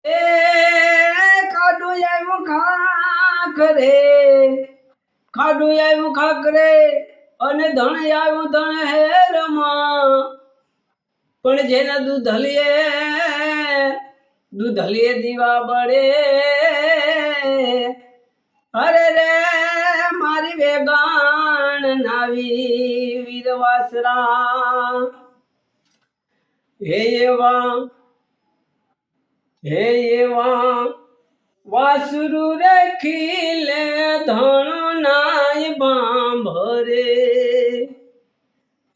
એ ખાડું આવ્યું ખાખરે, ખાડું આવ્યું ખાખરે અને ધણ આવ્યું ધણ હેરમાં, પણ જેના દૂધલીએ દીવા બળે. અરે રે મારી વેગાણ નાવી વીરવાસરા, હે એવા વાસરુ રે ખીલે ધણો નાય બાંભરે,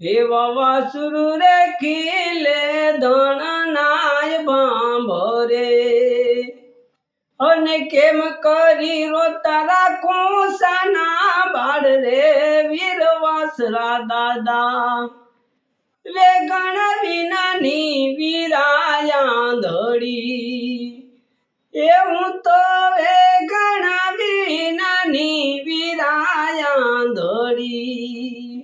એવા વાસરુ રે ખીલે ધણ નાય બાંભરે. અને કેમ કરી રોતા રાખું સાના બાળ રે વીરવાસરા દાદા, વેગણ વિનાની વીરાયા ધડી. એ હું તો વેગણ વિનાની વીરાયા ધડી.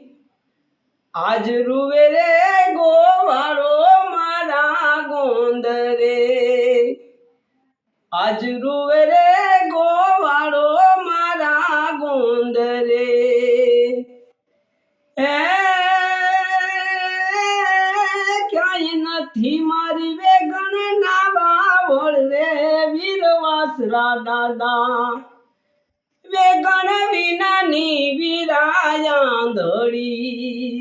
આજ રૂવે રે ગોવાળો મારા ગોંદરે, આજ રૂવે રે ગોવાળો મારા ગોંદરે. ક્યાંય નથી મારી વેગણ ના બાવળ રે વીરવાસરા દાદા, વેગણ વિનાની વીરાયા ધડી.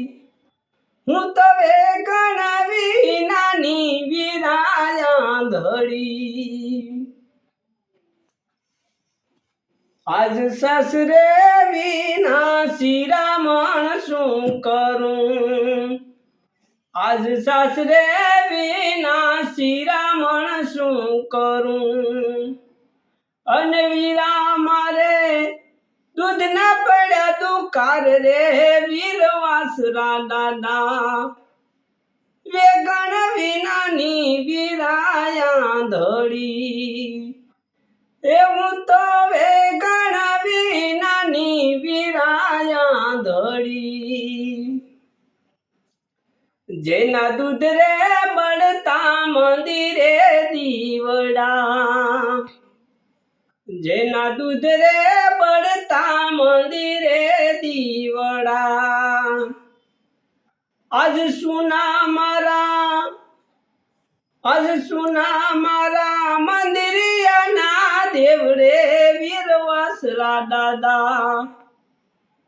હું તો વેગણ વિનાની વીરાયા ધડી. આજ સાસરે વિના શિરામણ શું કરું, આજ સાસરે વિના શિરામણ શું કરું. અને વીરા મારે દૂધ ના પડ્યા દુકાર રે વીરવાસરા દાદા, વેગણ વિનાની વીરાયા ધડી. એ હું તો વેગણ વિનાની વીરાયા ધડી. જેના દૂધ રે બળતા મંદિરે દીવડા, જેના દૂધ રે બળતા મંદિરે દીવડા. આજ સુના મારા મંદિરિયાના દેવડે વીરવાસરા દાદા,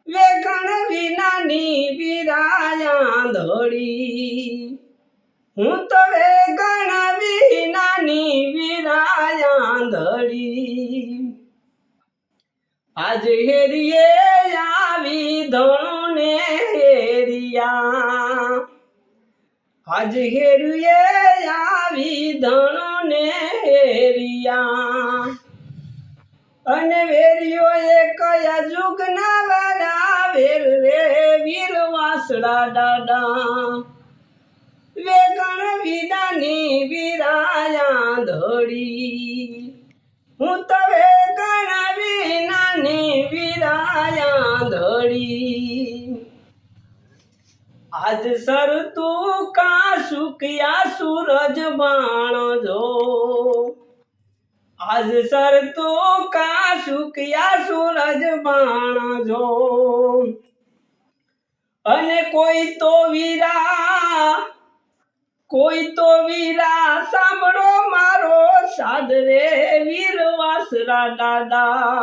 વેગણ વિનાની વીરાયા ધડી. હું તો વેગણ વિનાની વીરાયા ધડી. આજ હેરીએ આવી ધણું ને હેરિયા, આજ હેરીએ આવી ધણું ને હેરિયા. અને વેરિયો એ કયા જુગ ના વાળા વેર રે વીરવાસરા દાદા, વેગણ વિનાની વીરાયા ધડી. હું તો વેગણ વિનાની વીરાયા ધડી. આજ સરતું કા સુકિયા સૂરજ બાણજો, આજ સરતું કા સુકિયા સૂરજ બાણજો. અને કોઈ તો વીરા સાંભળો મારો સાદ રે વીરવાસરા દાદા,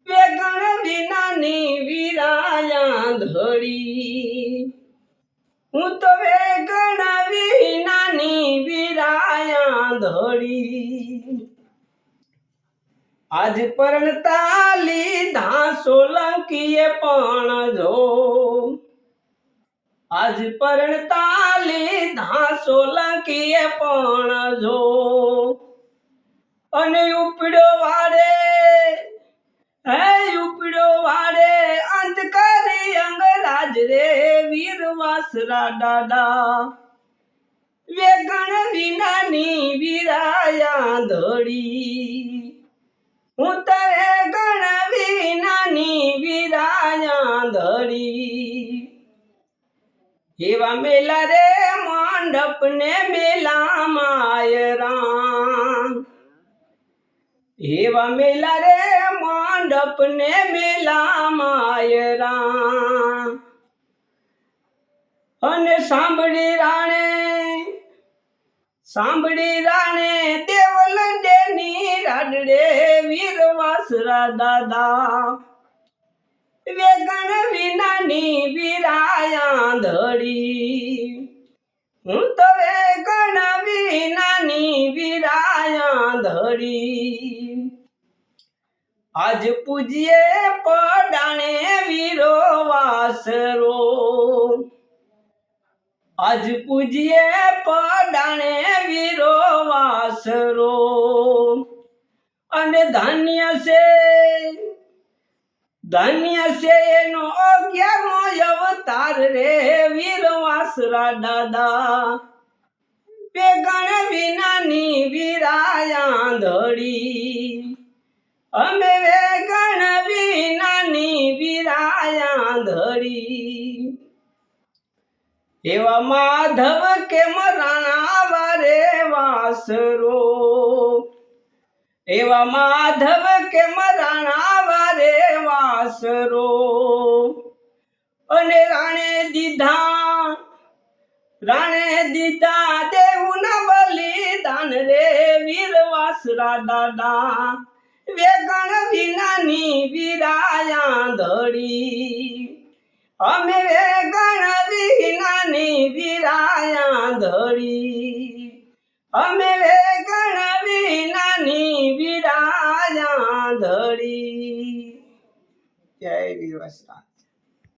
વેગણ વિનાની વીરાયા ધડી. હું તો વેગણ વિનાની વીરાયા ધડી. આજ પરણતા લીધા સોલંકીએ પણ જો, આજ પરણતા લીધા સોલંકીએ પણ જો. અને ઉપડ્યો વાડે અંત કરી અંગરાજ રે વીરવાસરા દાદા, વેગણ વિનાની વીરાયા ધડી. હું તો વેગણ વિનાની વીરાયા ધડી. એવા મેલા રે મંડપ ને મેલા માયરા, એવા મેલા રે મંડપ ને મેલા માયરા અને સાંભળી રાણે દેવલડેની રાડડે વીરવાસરા દાદા વેગણ વિનાની વીરાયા ધડી હું તો વેગણ વિનાની વીરાયા ધડી આજ પૂજ્યે પડાણે વીરો વાસરો આજ પૂજ્યે પડાણે વીરો વાસરો અને ધન્ય છે એનો 11મો અવતાર રે વીરવાસરા દાદા વેગણ વિનાની વીરાયા ધડી અમે વેગણ વિનાની વીરાયા ધડી એવા માધવ કેમ રાણા વારે વાસરો એવા માધવ કેમ રાણા વારે વાસરો અને રાણે દીધા દેવના બલિદાન રે વીરવાસરા દાદા વેગણ વિનાની વીરાયા ધડી અમે વેગણ વિનાની વીરાયા ધડી અમે વેગણ વિનાની વીરાયા ધડી જય વીરવાસરા।